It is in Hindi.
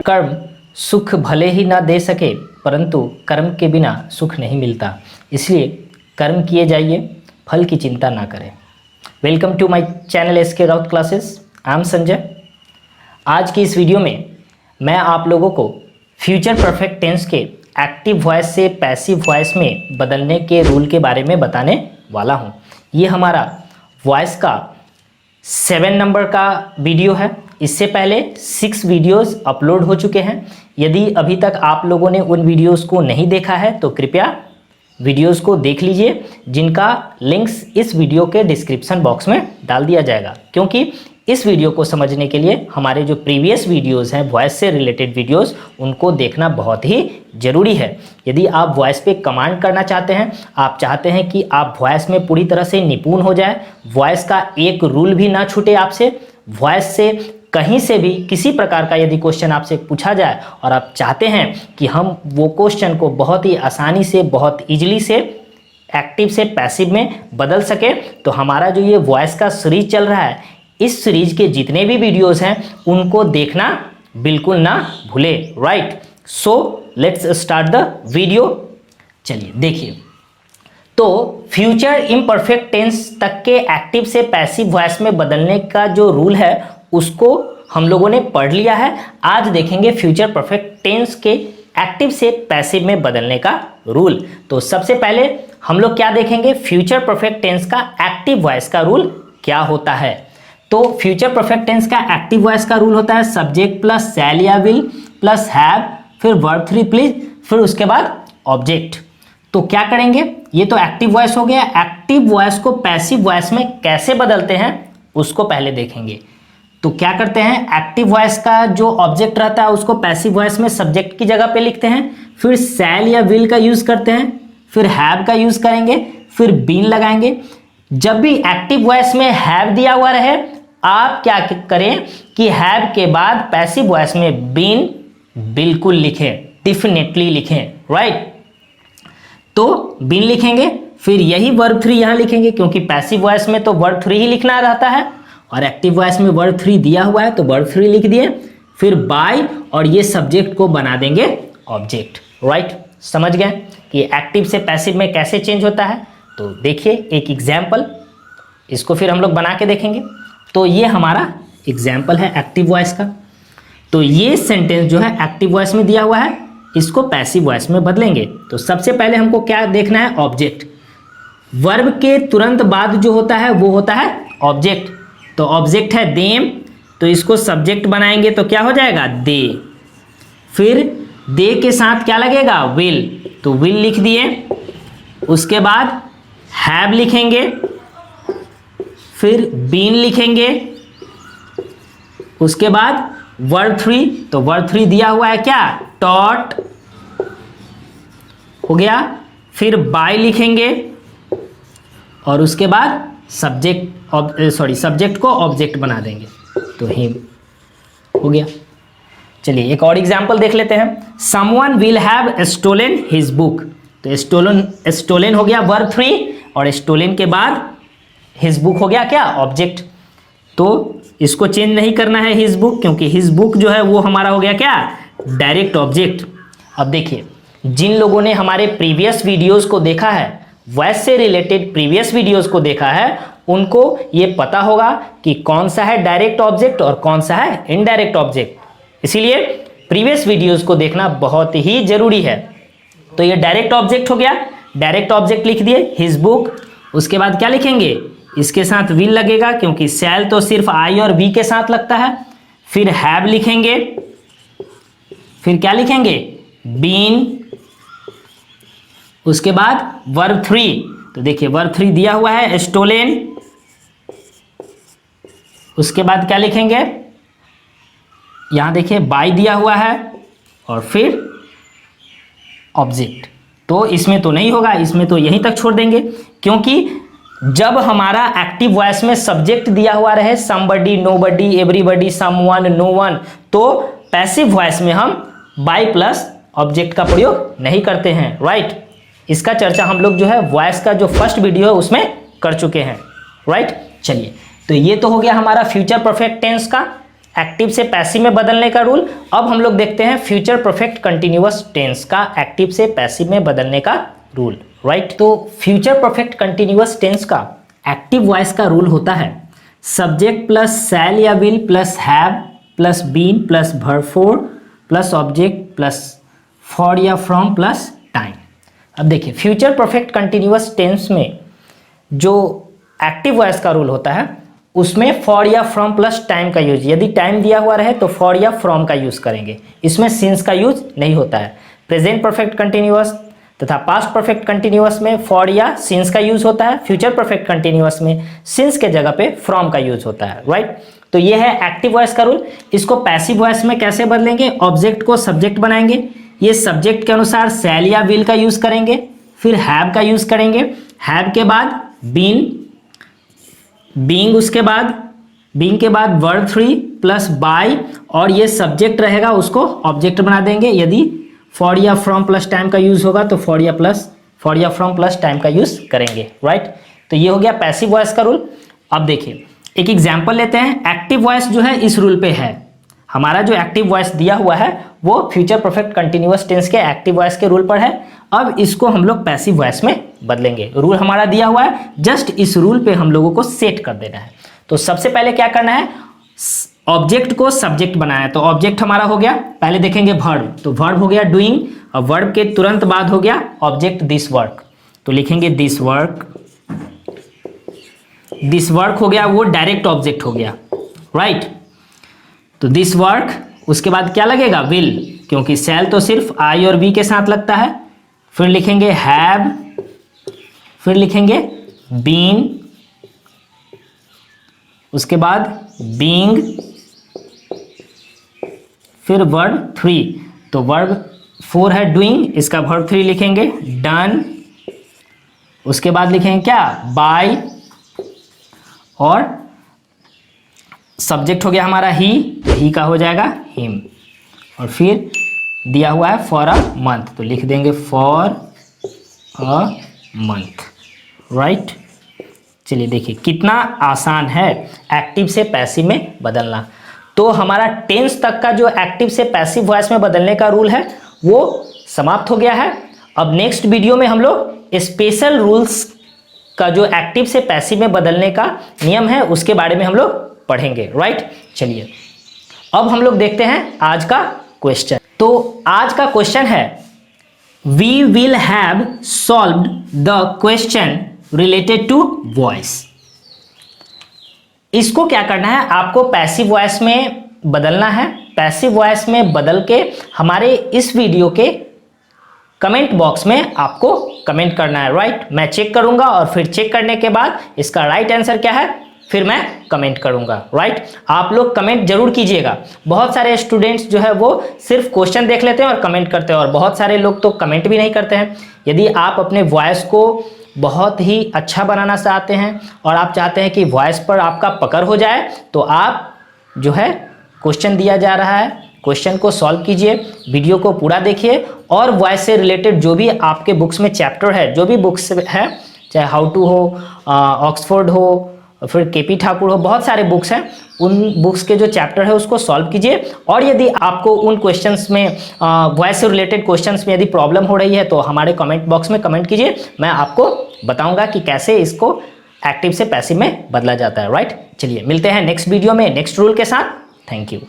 कर्म सुख भले ही ना दे सके, परंतु कर्म के बिना सुख नहीं मिलता। इसलिए कर्म किए जाइए, फल की चिंता ना करें। Welcome to my channel SK Raut classes. I am Sanjay. आज की इस वीडियो में मैं आप लोगों को फ्यूचर परफेक्ट टेंस के एक्टिव वॉइस से पैसिव वॉइस में बदलने के रूल के बारे में बताने वाला हूँ। ये हमारा वॉइस का 7 नंबर का वीडियो है। इससे पहले 6 वीडियोस अपलोड हो चुके हैं। यदि अभी तक आप लोगों ने उन वीडियोस को नहीं देखा है तो कृपया वीडियोस को देख लीजिए, जिनका लिंक्स इस वीडियो के डिस्क्रिप्शन बॉक्स में डाल दिया जाएगा। क्योंकि इस वीडियो को समझने के लिए हमारे जो प्रीवियस वीडियोस हैं वॉइस से रिलेटेड वीडियोस, उनको देखना बहुत ही ज़रूरी है। यदि आप वॉइस पे कमांड करना चाहते हैं, आप चाहते हैं कि आप वॉइस में पूरी तरह से निपुण हो जाए, वॉइस का एक रूल भी ना छूटे आपसे, वॉइस से कहीं से भी किसी प्रकार का यदि क्वेश्चन आपसे पूछा जाए और आप चाहते हैं कि हम वो क्वेश्चन को बहुत ही आसानी से, बहुत ईजिली से एक्टिव से पैसिव में बदल सके, तो हमारा जो ये वॉइस का सीरीज चल रहा है, इस सीरीज के जितने भी वीडियोस हैं उनको देखना बिल्कुल ना भूले। Right, so let's start the video. चलिए देखिए, तो फ्यूचर इम्परफेक्ट टेंस तक के एक्टिव से पैसिव वॉइस में बदलने का जो रूल है उसको हम लोगों ने पढ़ लिया है। आज देखेंगे फ्यूचर परफेक्ट टेंस के एक्टिव से पैसिव में बदलने का रूल। तो सबसे पहले हम लोग क्या देखेंगे, फ्यूचर परफेक्ट टेंस का एक्टिव वॉइस का रूल क्या होता है। तो फ्यूचर परफेक्ट टेंस का एक्टिव वॉइस का रूल होता है सब्जेक्ट प्लस शैल या विल प्लस हैव, फिर वर्ब 3 प्लीज, फिर उसके बाद ऑब्जेक्ट। तो क्या करेंगे, ये तो एक्टिव वॉइस हो गया। एक्टिव वॉइस को पैसिव वॉइस में कैसे बदलते हैं उसको पहले देखेंगे। तो क्या करते हैं, एक्टिव वॉइस का जो ऑब्जेक्ट रहता है उसको पैसिव वॉइस में सब्जेक्ट की जगह पे लिखते हैं, फिर शैल या विल का यूज करते हैं, फिर हैव का यूज करेंगे, फिर बीन लगाएंगे। जब भी एक्टिव वॉइस में हैव दिया हुआ रहे, आप क्या करें कि हैव के बाद पैसिव वॉइस में बीन बिल्कुल लिखें, डेफिनेटली लिखें। राइट, तो बीन लिखेंगे, फिर यही वर्ब 3 यहां लिखेंगे, क्योंकि पैसिव वॉइस में तो वर्ब 3 ही लिखना रहता है और एक्टिव वॉइस में वर्ब 3 दिया हुआ है तो वर्ब 3 लिख दिए, फिर बाय और ये सब्जेक्ट को बना देंगे ऑब्जेक्ट। राइट, समझ गए कि एक्टिव से पैसिव में कैसे चेंज होता है। तो देखिए एक एग्जाम्पल, इसको फिर हम लोग बना के देखेंगे। तो ये हमारा एग्जाम्पल है एक्टिव वॉइस का। तो ये सेंटेंस जो है एक्टिव वॉइस में दिया हुआ है, इसको पैसिव वॉइस में बदलेंगे। तो सबसे पहले हमको क्या देखना है, ऑब्जेक्ट। वर्ब के तुरंत बाद जो होता है वो होता है ऑब्जेक्ट। तो ऑब्जेक्ट है देम, तो इसको सब्जेक्ट बनाएंगे तो क्या हो जाएगा, दे। फिर दे के साथ क्या लगेगा, विल, तो विल लिख दिए। उसके बाद हैव लिखेंगे, फिर बीन लिखेंगे, उसके बाद वर्ब 3, तो वर्ब 3 दिया हुआ है क्या, टॉट हो गया। फिर बाय लिखेंगे और उसके बाद सब्जेक्ट को ऑब्जेक्ट बना देंगे, तो ही हो गया। चलिए एक और एग्जांपल देख लेते हैं। Someone will have stolen his book, तो स्टोलन हो गया वर्ब 3 और स्टोलन के बाद हिज बुक हो गया क्या, ऑब्जेक्ट। तो इसको चेंज नहीं करना है हिज बुक, क्योंकि हिज बुक जो है वो हमारा हो गया क्या, डायरेक्ट ऑब्जेक्ट। अब देखिए, जिन लोगों ने हमारे प्रीवियस वीडियोस को देखा है, वॉइस से रिलेटेड प्रीवियस वीडियोस को देखा है, उनको ये पता होगा कि कौन सा है डायरेक्ट ऑब्जेक्ट और कौन सा है इनडायरेक्ट ऑब्जेक्ट। इसीलिए प्रीवियस वीडियोस को देखना बहुत ही जरूरी है। तो ये डायरेक्ट ऑब्जेक्ट हो गया, डायरेक्ट ऑब्जेक्ट लिख दिए हिज बुक। उसके बाद क्या लिखेंगे, इसके साथ विल लगेगा, क्योंकि शैल तो सिर्फ आई और बी के साथ लगता है। फिर हैव लिखेंगे, फिर क्या लिखेंगे, बीन। उसके बाद वर्ब 3, तो देखिए वर्ब 3 दिया हुआ है स्टोलन। उसके बाद क्या लिखेंगे, यहां देखिए बाय दिया हुआ है और फिर ऑब्जेक्ट। तो इसमें तो नहीं होगा, इसमें तो यहीं तक छोड़ देंगे, क्योंकि जब हमारा एक्टिव वॉइस में सब्जेक्ट दिया हुआ रहे somebody, nobody, everybody, someone, known, तो पैसिव वॉइस में हम बाय प्लस ऑब्जेक्ट का प्रयोग नहीं करते हैं। राइट, इसका चर्चा हम लोग जो है वॉइस का जो फर्स्ट वीडियो है उसमें कर चुके हैं। राइट, चलिए तो ये तो हो गया हमारा फ्यूचर परफेक्ट टेंस का। एक्टिव से पैसिव में बदलने का रूल। अब हम लोग देखते हैं फ्यूचर परफेक्ट कंटिन्यूअस टेंस का एक्टिव से पैसिव में बदलने का रूल, राइट। तो फ्यूचर परफेक्ट कंटिन्यूअस टेंस का एक्टिव वॉइस का रूल होता है सब्जेक्ट प्लस शैल या will plus have plus been plus verb four plus object plus for या फ्रॉम प्लस टाइम। अब देखिए फ्यूचर परफेक्ट कंटिन्यूअस टेंस में जो एक्टिव वॉइस का रूल होता है उसमें फॉर या फ्रॉम प्लस टाइम का यूज, यदि टाइम दिया हुआ रहे तो फॉर या फ्रॉम का यूज करेंगे, इसमें सिंस का यूज नहीं होता है। प्रेजेंट परफेक्ट कंटिन्यूअस तथा पास्ट परफेक्ट कंटिन्यूअस में फॉर या सिंस का यूज होता है। फ्यूचर परफेक्ट कंटिन्यूअस में सिंस के जगह पे फ्रॉम का यूज होता है, राइट। तो ये है एक्टिव वॉइस का रूल। इसको पैसिव वॉइस में कैसे बदलेंगे, ऑब्जेक्ट को सब्जेक्ट बनाएंगे, ये सब्जेक्ट के अनुसार शैल या विल का यूज करेंगे, फिर हैव का यूज करेंगे, हैव के बाद बीन, बीइंग उसके बाद, बीइंग के बाद वर्ब थ्री प्लस बाय, और ये सब्जेक्ट रहेगा उसको ऑब्जेक्ट बना देंगे। यदि फॉर या फ्रॉम प्लस टाइम का यूज होगा तो फॉर या फ्रॉम प्लस टाइम का यूज करेंगे, राइट। तो ये हो गया पैसिव वॉइस का रूल। अब देखिए एक एग्जाम्पल लेते हैं। एक्टिव वॉइस जो है इस रूल पे है, हमारा जो एक्टिव वॉइस दिया हुआ है वो फ्यूचर परफेक्ट कंटिन्यूअस टेंस के एक्टिव वॉइस के रूल पर है। अब इसको हम लोग पैसिव वॉइस में बदलेंगे। रूल हमारा दिया हुआ है, जस्ट इस रूल पे हम लोगों को सेट कर देना है। तो सबसे पहले क्या करना है, ऑब्जेक्ट को सब्जेक्ट बनाना है। तो ऑब्जेक्ट हमारा हो गया, पहले देखेंगे वर्ब, तो वर्ब हो गया डूइंग, और वर्ब के तुरंत बाद हो गया ऑब्जेक्ट दिस वर्क, तो लिखेंगे दिस वर्क। दिस वर्क हो गया, वो डायरेक्ट ऑब्जेक्ट हो गया, राइट। तो दिस वर्क, उसके बाद क्या लगेगा, विल, क्योंकि शैल तो सिर्फ आई और बी के साथ लगता है। फिर लिखेंगे हैव, फिर लिखेंगे बीन, उसके बाद बीइंग, फिर वर्ब थ्री, तो वर्ब फोर है डूइंग, इसका वर्ब थ्री लिखेंगे डन, उसके बाद लिखेंगे क्या, बाय, और सब्जेक्ट हो गया हमारा ही, तो ही का हो जाएगा हिम, और फिर दिया हुआ है फॉर अ मंथ, तो लिख देंगे फॉर अ मंथ, राइट। चलिए देखिए कितना आसान है एक्टिव से पैसिव में बदलना। तो हमारा टेंस तक का जो एक्टिव से पैसिव वॉइस में बदलने का रूल है वो समाप्त हो गया है। अब नेक्स्ट वीडियो में हम लोग स्पेशल रूल्स का जो एक्टिव से पैसिव में बदलने का नियम है उसके बारे में हम लोग पढ़ेंगे, राइट। चलिए अब हम लोग देखते हैं आज का क्वेश्चन। तो आज का क्वेश्चन है we will have solved the question related to voice. इसको क्या करना है, आपको पैसिव वॉइस में बदलना है। पैसिव वॉइस में बदल के हमारे इस वीडियो के कमेंट बॉक्स में आपको कमेंट करना है, राइट। मैं चेक करूंगा और फिर चेक करने के बाद इसका राइट आंसर क्या है फिर मैं कमेंट करूंगा, राइट। आप लोग कमेंट जरूर कीजिएगा। बहुत सारे स्टूडेंट्स जो है वो सिर्फ क्वेश्चन देख लेते हैं और कमेंट करते हैं, और बहुत सारे लोग तो कमेंट भी नहीं करते हैं। यदि आप अपने वॉइस को बहुत ही अच्छा बनाना चाहते हैं और आप चाहते हैं कि वॉइस पर आपका पकड़ हो जाए, तो आप जो है क्वेश्चन दिया जा रहा है, क्वेश्चन को सॉल्व कीजिए, वीडियो को पूरा देखिए, और वॉइस से रिलेटेड जो भी आपके बुक्स में चैप्टर है, जो भी बुक्स है, चाहे हाउ टू हो, ऑक्सफोर्ड हो, फिर केपी ठाकुर हो, बहुत सारे बुक्स हैं, उन बुक्स के जो चैप्टर है उसको सॉल्व कीजिए। और यदि आपको उन क्वेश्चंस में वॉइस से रिलेटेड क्वेश्चंस में यदि प्रॉब्लम हो रही है तो हमारे कमेंट बॉक्स में कमेंट कीजिए, मैं आपको बताऊंगा कि कैसे इसको एक्टिव से पैसिव में बदला जाता है, राइट। चलिए मिलते हैं नेक्स्ट वीडियो में नेक्स्ट रूल के साथ। Thank you.